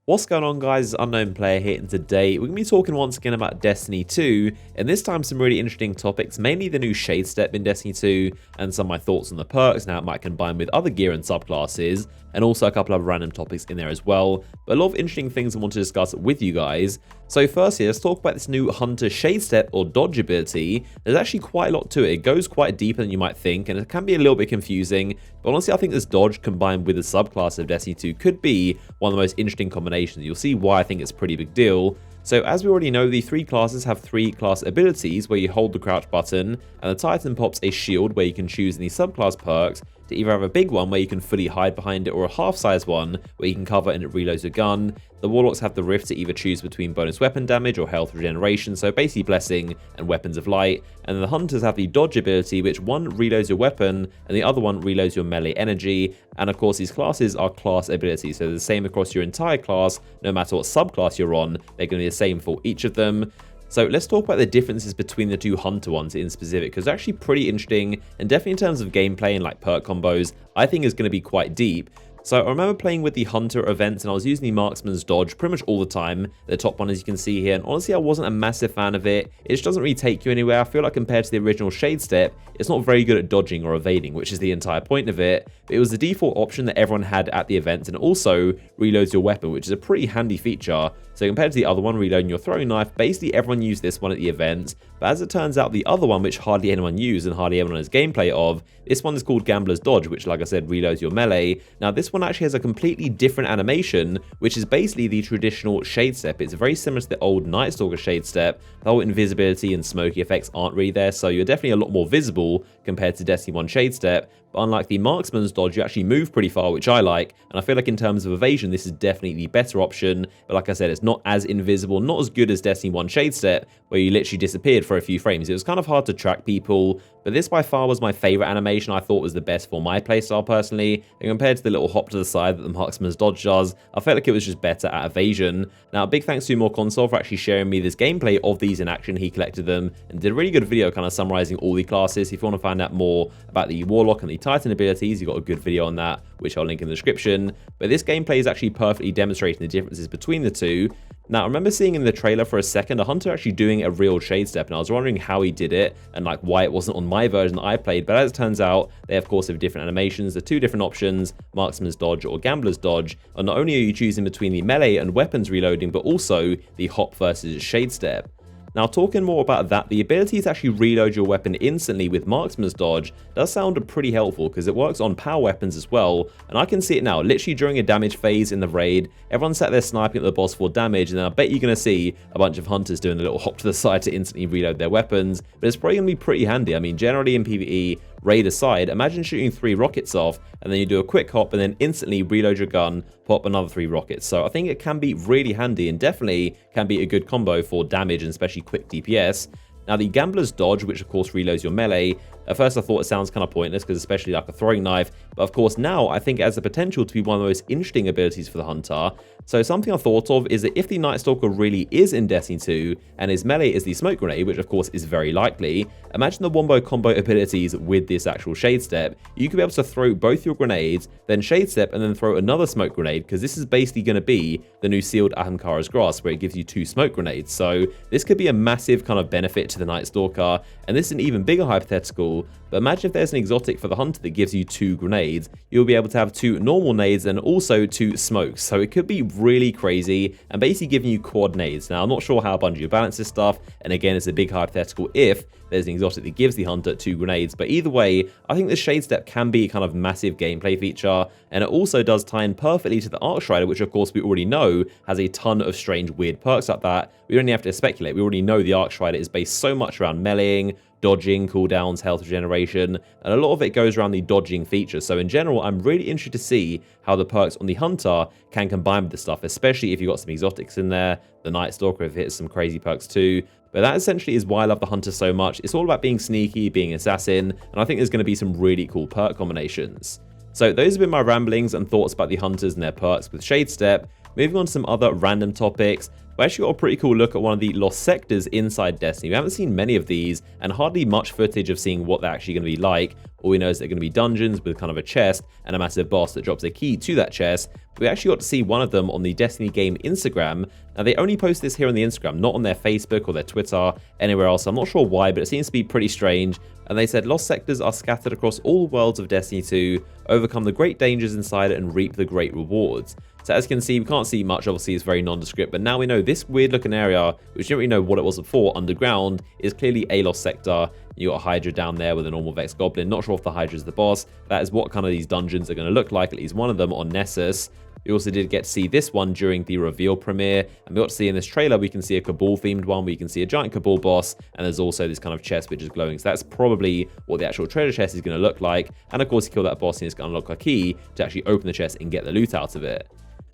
What's going on, guys? It's Unknown Player here, and today we're going to be talking once again about Destiny 2, and this time some really interesting topics, mainly the new Shadestep in Destiny 2, and some of my thoughts on the perks and how it might combine with other gear and subclasses, and also a couple of random topics in there as well, but a lot of interesting things I want to discuss with you guys. So firstly, let's talk about this new Hunter Shadestep or Dodge ability. There's actually quite a lot to it. It goes quite deeper than you might think, and it can be a little bit confusing, but honestly I think this Dodge combined with the subclass of Destiny 2 could be one of the most interesting combinations. You'll see why I think it's a pretty big deal. So as we already know, the three classes have three class abilities where you hold the crouch button, and the Titan pops a shield where you can choose any subclass perks to either have a big one where you can fully hide behind it, or a half-size one where you can cover and it reloads your gun. The Warlocks have the Rift to either choose between bonus weapon damage or health regeneration, so basically Blessing and Weapons of Light. And then the Hunters have the Dodge ability, which one reloads your weapon and the other one reloads your melee energy. And of course these classes are class abilities, so they're the same across your entire class, no matter what subclass you're on, they're going to be the same for each of them. So let's talk about the differences between the two Hunter ones in specific, because they're actually pretty interesting, and definitely in terms of gameplay and like perk combos, I think is going to be quite deep. So I remember playing with the Hunter events, and I was using the Marksman's Dodge pretty much all the time, the top one as you can see here, and honestly I wasn't a massive fan of it. It just doesn't really take you anywhere. I feel like compared to the original Shadestep, it's not very good at dodging or evading, which is the entire point of it. But it was the default option that everyone had at the event, and also reloads your weapon, which is a pretty handy feature. So compared to the other one, reloading your throwing knife, basically everyone used this one at the event. But as it turns out, the other one, which hardly anyone used and hardly anyone has gameplay of, this one is called Gambler's Dodge, which like I said, reloads your melee. Now this one actually has a completely different animation, which is basically the traditional Shadestep. It's very similar to the old Night Stalker Shadestep. The whole invisibility and smoky effects aren't really there, so you're definitely a lot more visible compared to Destiny 1 Shadestep. But unlike the Marksman's Dodge, you actually move pretty far, which I like, and I feel like in terms of evasion, this is definitely the better option. But like I said, it's not as invisible, not as good as Destiny 1 Shadestep, where you literally disappeared for a few frames. It was kind of hard to track people, but this by far was my favorite animation. I thought was the best for my playstyle personally, and compared to the little hop to the side that the Marksman's Dodge does, I felt like it was just better at evasion. Now, big thanks to More Console for actually sharing me this gameplay of these in action. He collected them and did a really good video kind of summarizing all the classes. If you want to find out more about the Warlock and the Titan abilities, you've got a good video on that, which I'll link in the description. But this gameplay is actually perfectly demonstrating the differences between the two. Now, I remember seeing in the trailer for a second a Hunter actually doing a real Shadestep, and I was wondering how he did it and like why it wasn't on my version that I played. But as it turns out, they of course have different animations. The two different options, Marksman's Dodge or Gambler's Dodge, and not only are you choosing between the melee and weapons reloading, but also the hop versus Shadestep. Now, talking more about that, the ability to actually reload your weapon instantly with Marksman's Dodge does sound pretty helpful because it works on power weapons as well, and I can see it now. Literally during a damage phase in the raid, everyone sat there sniping at the boss for damage, and then I bet you're going to see a bunch of Hunters doing a little hop to the side to instantly reload their weapons, but it's probably going to be pretty handy. I mean, generally in PvE, raid aside, imagine shooting 3 rockets off, and then you do a quick hop and then instantly reload your gun, pop another 3 rockets. So I think it can be really handy and definitely can be a good combo for damage and especially quick DPS. Now, the Gambler's Dodge, which of course reloads your melee, at first I thought it sounds kind of pointless because especially like a throwing knife, but of course now I think it has the potential to be one of the most interesting abilities for the Hunter. So something I thought of is that if the Night Stalker really is in Destiny 2 and his melee is the smoke grenade, which of course is very likely, imagine the wombo combo abilities with this actual Shadestep. You could be able to throw both your grenades, then Shadestep, and then throw another smoke grenade, because this is basically going to be the new sealed Ahamkara's Grasp, where it gives you 2 smoke grenades. So this could be a massive kind of benefit to the Night Stalker, and this is an even bigger hypothetical. But imagine if there's an exotic for the Hunter that gives you 2 grenades, you'll be able to have 2 normal nades and also 2 smokes. So it could be really crazy and basically giving you quad nades. Now, I'm not sure how Bungie will balance this stuff, and again, it's a big hypothetical if there's an exotic that gives the Hunter 2 grenades. But either way, I think the Shadestep can be a kind of massive gameplay feature, and it also does tie in perfectly to the Arcstrider, which of course we already know has a ton of strange, weird perks like that. We don't even have to speculate. We already know the Arcstrider is based so much around meleeing, dodging, cooldowns, health regeneration, and a lot of it goes around the dodging feature. So in general, I'm really interested to see how the perks on the Hunter can combine with this stuff, especially if you've got some exotics in there. The Night Stalker, if it hits some crazy perks too. But that essentially is why I love the Hunter so much. It's all about being sneaky, being assassin, and I think there's going to be some really cool perk combinations. So those have been my ramblings and thoughts about the Hunters and their perks with Shadestep. Moving on to some other random topics. We actually got a pretty cool look at one of the lost sectors inside Destiny. We haven't seen many of these, and hardly much footage of seeing what they're actually going to be like. All we know is they're going to be dungeons with kind of a chest and a massive boss that drops a key to that chest. We actually got to see one of them on the Destiny game Instagram. Now, they only post this here on the Instagram, not on their Facebook or their Twitter, anywhere else. I'm not sure why, but it seems to be pretty strange. And they said, lost sectors are scattered across all worlds of Destiny 2, overcome the great dangers inside it, and reap the great rewards. So as you can see, we can't see much, obviously it's very nondescript, but now we know this weird looking area, which you didn't really know what it was before, underground, is clearly a lost sector. You got a Hydra down there with a normal Vex Goblin. Not sure if the Hydra is the boss. That is what kind of these dungeons are going to look like, at least one of them on Nessus. We also did get to see this one during the reveal premiere, and we got to see in this trailer, we can see a Cabal themed one, where you can see a giant Cabal boss, and there's also this kind of chest which is glowing. So that's probably what the actual treasure chest is going to look like. And of course, you kill that boss and it's going to unlock a key to actually open the chest and get the loot out of it.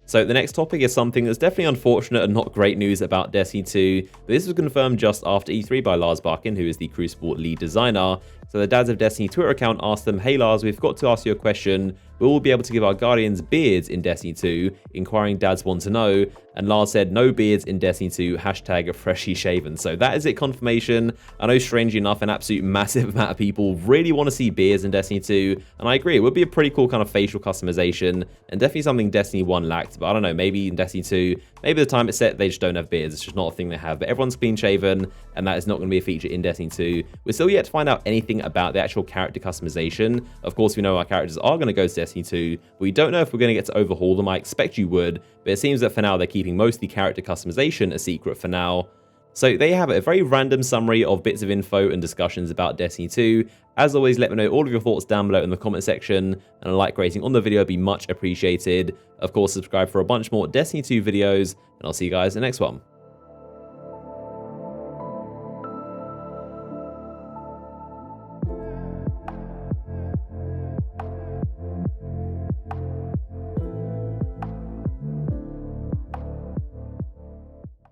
So the next topic is something that's definitely unfortunate and not great news about Destiny 2, but this was confirmed just after E3 by Lars Barkin, who is the Crucible lead designer. So the Dads of Destiny Twitter account asked them, "Hey Lars, we've got to ask you a question. Will we be able to give our Guardians beards in Destiny 2? Inquiring dads want to know." And Lars said, "No beards in Destiny 2, hashtag freshly shaven." So that is it, confirmation. I know, strangely enough, an absolute massive amount of people really want to see beards in Destiny 2. And I agree, it would be a pretty cool kind of facial customization, and definitely something Destiny 1 lacked. But I don't know, maybe in Destiny 2, maybe the time it's set, they just don't have beards. It's just not a thing they have. But everyone's clean shaven, and that is not going to be a feature in Destiny 2. We're still yet to find out anything about the actual character customization. Of course, we know our characters are going to go to Destiny 2, but we don't know if we're going to get to overhaul them. I expect you would, but it seems that for now they're keeping most of the character customization a secret for now. So there you have it, a very random summary of bits of info and discussions about Destiny 2. As always, let me know all of your thoughts down below in the comment section, and a like rating on the video would be much appreciated. Of course, subscribe for a bunch more Destiny 2 videos, and I'll see you guys in the next one.